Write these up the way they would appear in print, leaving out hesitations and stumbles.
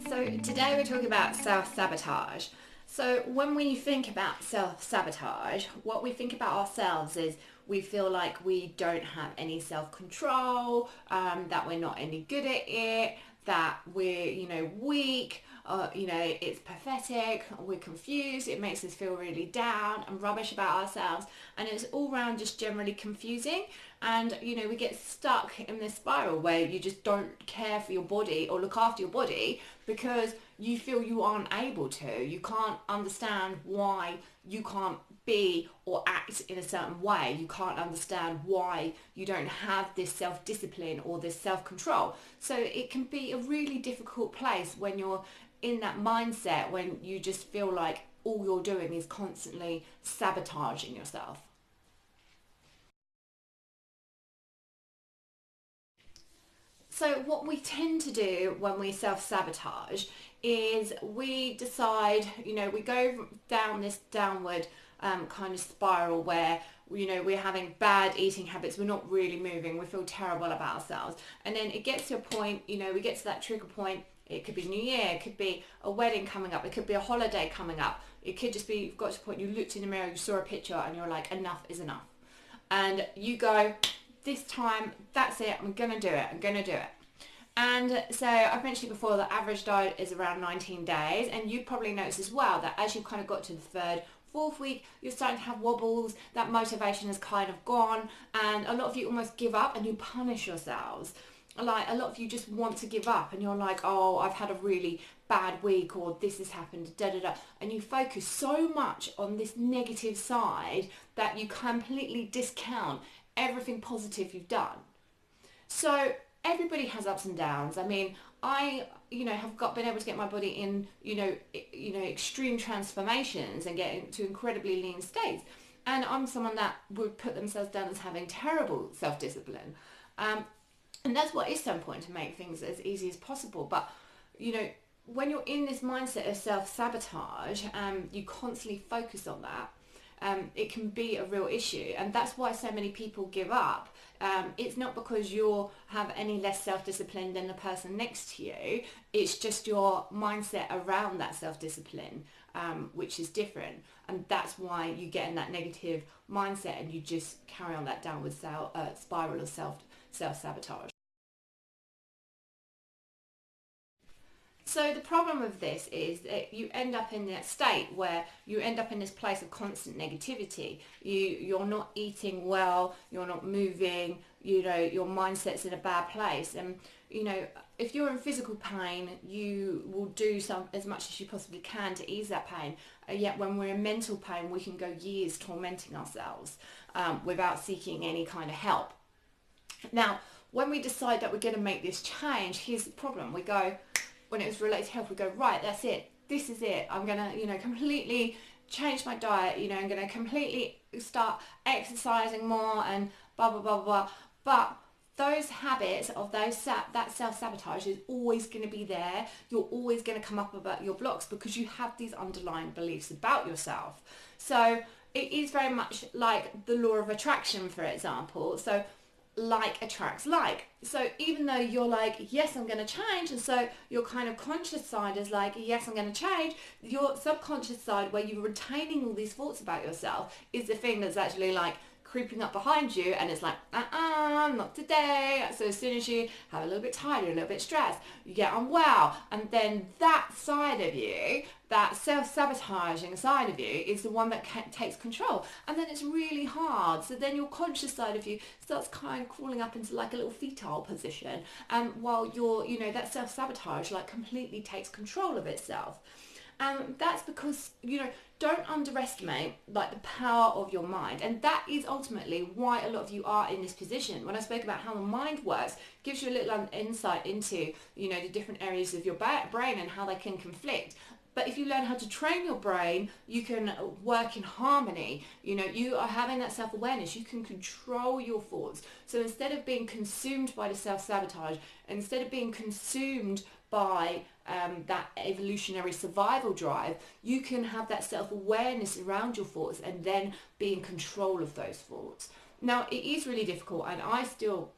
So today we're talking about self-sabotage. So when we think about self-sabotage, what we think about ourselves is we feel like we don't have any self-control, that we're not any good at it, that we're, weak, it's pathetic, we're confused, it makes us feel really down and rubbish about ourselves, and it's all round just generally confusing. And we get stuck in this spiral where you just don't care for your body or look after your body because you feel you aren't able to. You can't understand why you can't be or act in a certain way. You can't understand why you don't have this self-discipline or this self-control. So it can be a really difficult place when you're in that mindset, when you just feel like all you're doing is constantly sabotaging yourself. So what we tend to do when we self-sabotage is we decide, we go down this downward kind of spiral where, we're having bad eating habits, we're not really moving, we feel terrible about ourselves. And then it gets to a point, we get to that trigger point. It could be New Year, it could be a wedding coming up, it could be a holiday coming up. It could just be, you've got to a point, you looked in the mirror, you saw a picture and you're like, enough is enough. And you go, this time, that's it, I'm going to do it. And so I've mentioned before that average diet is around 19 days, and you probably noticed as well that as you've kind of got to the third, fourth week, you're starting to have wobbles, that motivation has kind of gone, and a lot of you almost give up and you punish yourselves. Like a lot of you just want to give up and you're like, oh, I've had a really bad week, or this has happened, da da da, and you focus so much on this negative side that you completely discount everything positive you've done. So everybody has ups and downs. I mean, I have been able to get my body in extreme transformations and get into incredibly lean states, and I'm someone that would put themselves down as having terrible self-discipline, and that's what is so important, to make things as easy as possible. But when you're in this mindset of self-sabotage, you constantly focus on that, it can be a real issue, and that's why so many people give up. It's not because you have any less self-discipline than the person next to you, it's just your mindset around that self-discipline, which is different, and that's why you get in that negative mindset and you just carry on that downward spiral of self-sabotage. So the problem with this is that you end up in that state where you end up in this place of constant negativity. You're not eating well, you're not moving, your mindset's in a bad place. And, if you're in physical pain, you will do as much as you possibly can to ease that pain. Yet when we're in mental pain, we can go years tormenting ourselves without seeking any kind of help. Now, when we decide that we're going to make this change, here's the problem. We go, when it was related to health, we go, right, that's it. This is it. I'm going to, completely change my diet. I'm going to completely start exercising more and blah, blah, blah, blah. But those habits of that self-sabotage is always going to be there. You're always going to come up about your blocks because you have these underlying beliefs about yourself. So it is very much like the law of attraction, for example. So like attracts like. So even though you're like, yes, I'm going to change, and so your kind of conscious side is like, yes, I'm going to change, your subconscious side, where you're retaining all these thoughts about yourself, is the thing that's actually like creeping up behind you, and it's like, not today. So as soon as you have a little bit tired, a little bit stressed, you get unwell, and then that side of you, that self-sabotaging side of you, is the one that takes control, and then it's really hard. So then your conscious side of you starts kind of crawling up into like a little fetal position, and while you're, that self-sabotage like completely takes control of itself. And that's because, don't underestimate like the power of your mind. And that is ultimately why a lot of you are in this position. When I spoke about how the mind works, it gives you a little insight into, the different areas of your brain and how they can conflict. But if you learn how to train your brain, you can work in harmony. You are having that self-awareness. You can control your thoughts. So instead of being consumed by the self-sabotage, instead of being consumed by that evolutionary survival drive, you can have that self-awareness around your thoughts and then be in control of those thoughts. Now, it is really difficult, and I still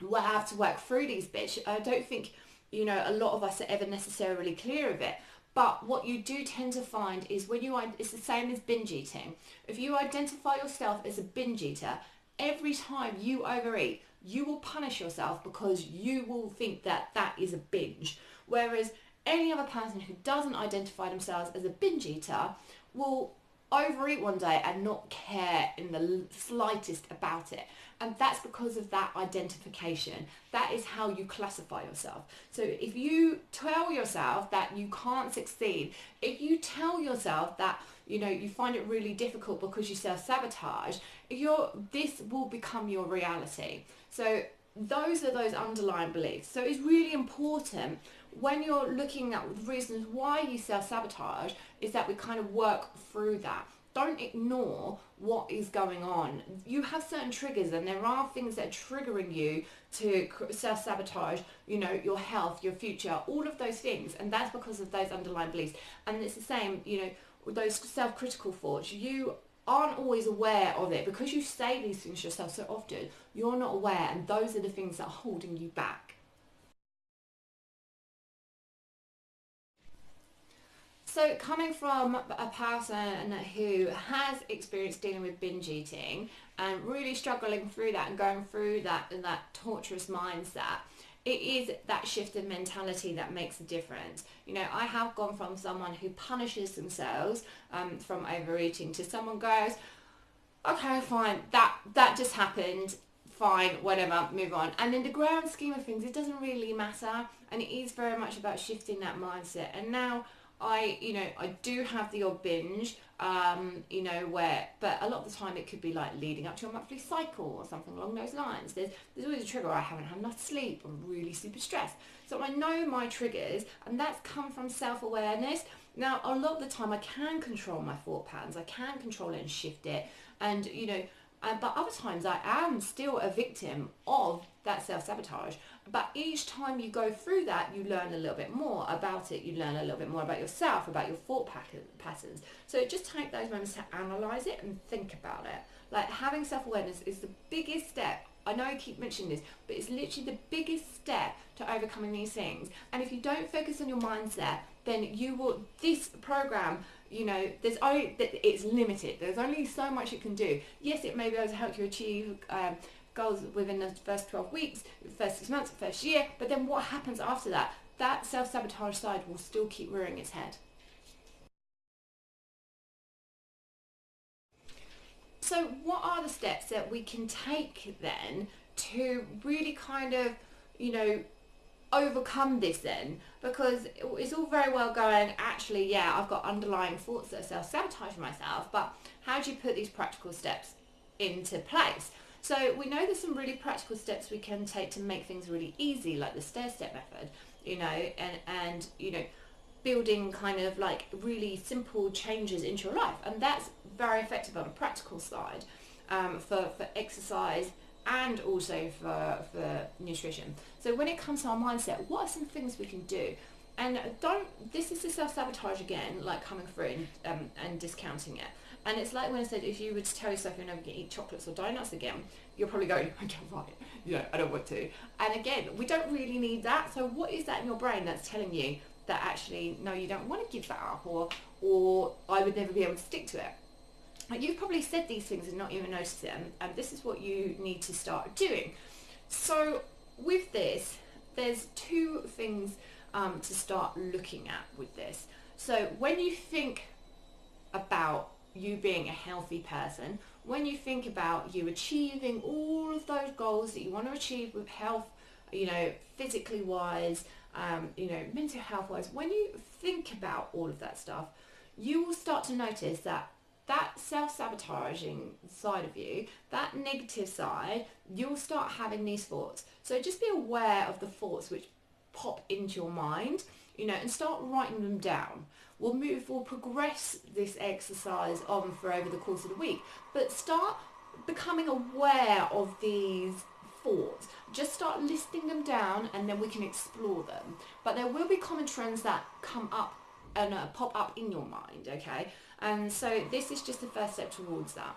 will have to work through these bits. I don't think you know, a lot of us are ever necessarily clear of it. But what you do tend to find is when it's the same as binge eating. If you identify yourself as a binge eater, every time you overeat, you will punish yourself because you will think that that is a binge. Whereas any other person who doesn't identify themselves as a binge eater will overeat one day and not care in the slightest about it. And that's because of that identification. That is how you classify yourself. So if you tell yourself that you can't succeed, if you tell yourself that, you know, you find it really difficult because you self-sabotage, this will become your reality. So those are those underlying beliefs. So it's really important when you're looking at reasons why you self-sabotage is that we kind of work through that. Don't ignore what is going on. You have certain triggers, and there are things that are triggering you to self-sabotage, you know, your health, your future, all of those things. And that's because of those underlying beliefs. And it's the same, you know, with those self-critical thoughts. You aren't always aware of it because you say these things yourself so often. You're not aware, and those are the things that are holding you back. So coming from a person who has experience dealing with binge eating and really struggling through that and going through that and that torturous mindset, it is that shift in mentality that makes a difference. You know, I have gone from someone who punishes themselves from overeating to someone goes, okay, fine, that just happened, fine, whatever, move on. And in the grand scheme of things, it doesn't really matter, and it is very much about shifting that mindset. And now I do have the odd binge, but a lot of the time it could be like leading up to a monthly cycle or something along those lines. There's always a trigger. I haven't had enough sleep. I'm really super stressed. So I know my triggers, and that's come from self-awareness. Now, a lot of the time I can control my thought patterns. I can control it and shift it. And, but other times I am still a victim of that self-sabotage. But each time you go through that, you learn a little bit more about it. You learn a little bit more about yourself, about your thought patterns. So just take those moments to analyze it and think about it. Like, having self-awareness is the biggest step. I know I keep mentioning this, but it's literally the biggest step to overcoming these things. And if you don't focus on your mindset, then this program, it's limited. There's only so much it can do. Yes, it may be able to help you achieve goals within the first 12 weeks, first 6 months, first year, but then what happens after that? That self-sabotage side will still keep rearing its head. So what are the steps that we can take then to really kind of, overcome this then? Because it's all very well going, actually, yeah, I've got underlying thoughts that are self-sabotaging myself, but how do you put these practical steps into place? So we know there's some really practical steps we can take to make things really easy, like the stair-step method, and building kind of like really simple changes into your life. And that's very effective on a practical side for exercise and also for nutrition. So when it comes to our mindset, what are some things we can do? And this is the self-sabotage again, like coming through and discounting it. And it's like when I said, if you were to tell yourself you're never going to eat chocolates or donuts again, you're probably going, okay, right, I don't want to. And again, we don't really need that. So what is that in your brain that's telling you that actually, no, you don't want to give that up, or I would never be able to stick to it? Like, you've probably said these things and not even noticed them, and this is what you need to start doing. So with this, there's two things to start looking at with this. So when you think about you being a healthy person, when you think about you achieving all of those goals that you want to achieve with health, physically wise, mental health wise, when you think about all of that stuff, you will start to notice that self-sabotaging side of you, that negative side, you'll start having these thoughts. So just be aware of the thoughts which pop into your mind, and start writing them down. We'll progress this exercise on for over the course of the week, but start becoming aware of these thoughts. Just start listing them down, and then we can explore them. But there will be common trends that come up and pop up in your mind, okay? And so this is just the first step towards that.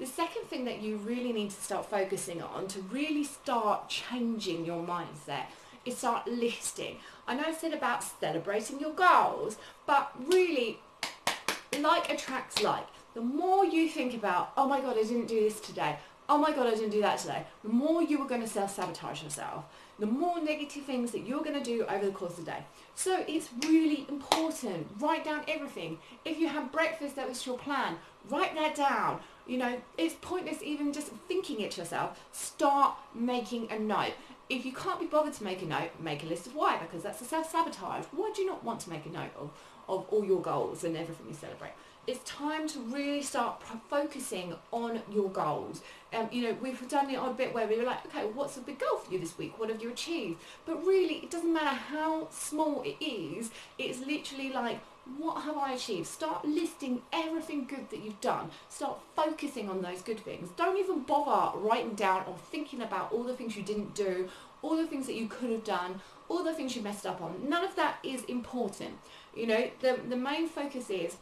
The second thing that you really need to start focusing on to really start changing your mindset is start listing. I know I said about celebrating your goals, but really, like attracts like. The more you think about, oh my God, I didn't do this today, oh my God, I didn't do that today, the more you are going to self-sabotage yourself, the more negative things that you're going to do over the course of the day. So it's really important. Write down everything. If you have breakfast that was your plan, write that down. You know, it's pointless even just thinking it to yourself. Start making a note. If you can't be bothered to make a note, make a list of why, because that's a self-sabotage. Why do you not want to make a note of all your goals and everything you celebrate? It's time to really start focusing on your goals. You know, we've done the odd bit where we were like, okay, what's a big goal for you this week? What have you achieved? But really, it doesn't matter how small it is. It's literally like, what have I achieved? Start listing everything good that you've done. Start focusing on those good things. Don't even bother writing down or thinking about all the things you didn't do, all the things that you could have done, all the things you messed up on. None of that is important. You know, the main focus is,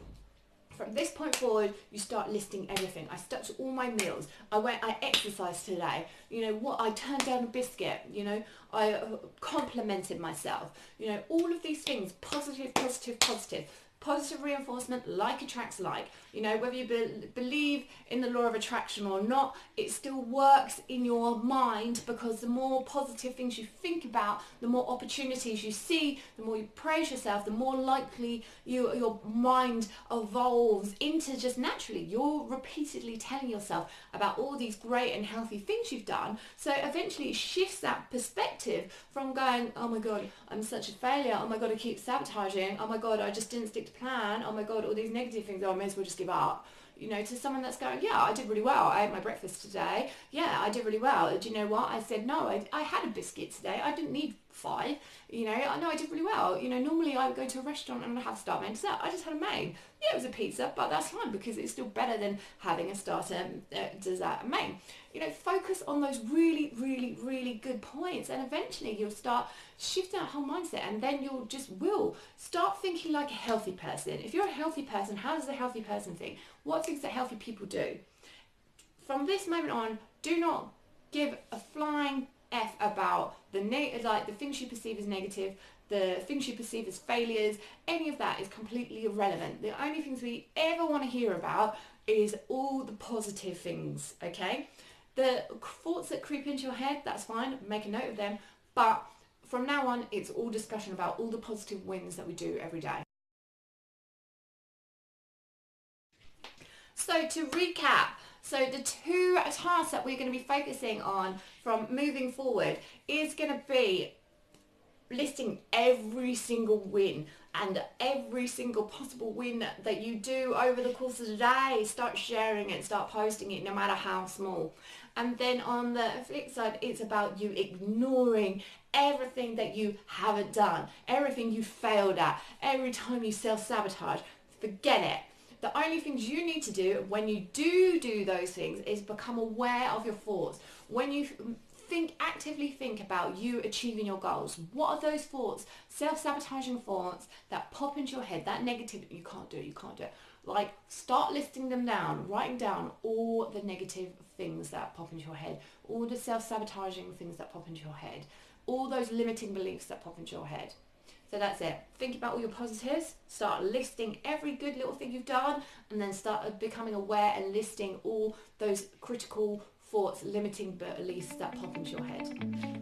from this point forward, you start listing everything. I stuck to all my meals. I exercised today. You know what? I turned down a biscuit. You know, I complimented myself. You know, all of these things, positive, positive, positive. Positive reinforcement, like attracts like. You know, whether you believe in the law of attraction or not, it still works in your mind, because the more positive things you think about, the more opportunities you see, the more you praise yourself, the more likely your mind evolves into just naturally. You're repeatedly telling yourself about all these great and healthy things you've done. So eventually it shifts that perspective from going, oh my God, I'm such a failure. Oh my God, I keep sabotaging. Oh my God, I just didn't stick to plan. Oh my God, all these negative things. Oh, I may as well just give up. You know, to someone that's going, yeah, I did really well. I ate my breakfast today. Yeah, I did really well. Do you know what? I said, no, I had a biscuit today. I didn't need 5. You know, I know I did really well. You know, normally I would go to a restaurant and I'd have starter main dessert. I just had a main. Yeah, it was a pizza, but that's fine, because it's still better than having a starter, dessert, and main. You know, focus on those really, really, really good points, and eventually you'll start shifting that whole mindset, and then you'll just start thinking like a healthy person. If you're a healthy person, how does a healthy person think? What things that healthy people do? From this moment on, do not give a flying F about the things you perceive as negative, the things you perceive as failures. Any of that is completely irrelevant. The only things we ever want to hear about is all the positive things, okay? The thoughts that creep into your head, that's fine, make a note of them, but from now on, it's all discussion about all the positive wins that we do every day. So to recap, so the 2 tasks that we're going to be focusing on from moving forward is going to be listing every single win and every single possible win that you do over the course of the day. Start sharing it, start posting it, no matter how small. And then on the flip side, it's about you ignoring everything that you haven't done, everything you failed at, every time you self-sabotage. Forget it. The only things you need to do when you do those things is become aware of your thoughts. When you actively think about you achieving your goals, what are those thoughts, self-sabotaging thoughts that pop into your head, that negativity, you can't do it. Like, start listing them down, writing down all the negative things that pop into your head, all the self-sabotaging things that pop into your head, all those limiting beliefs that pop into your head. So that's it. Think about all your positives, start listing every good little thing you've done, and then start becoming aware and listing all those critical thoughts, limiting beliefs that pop into your head.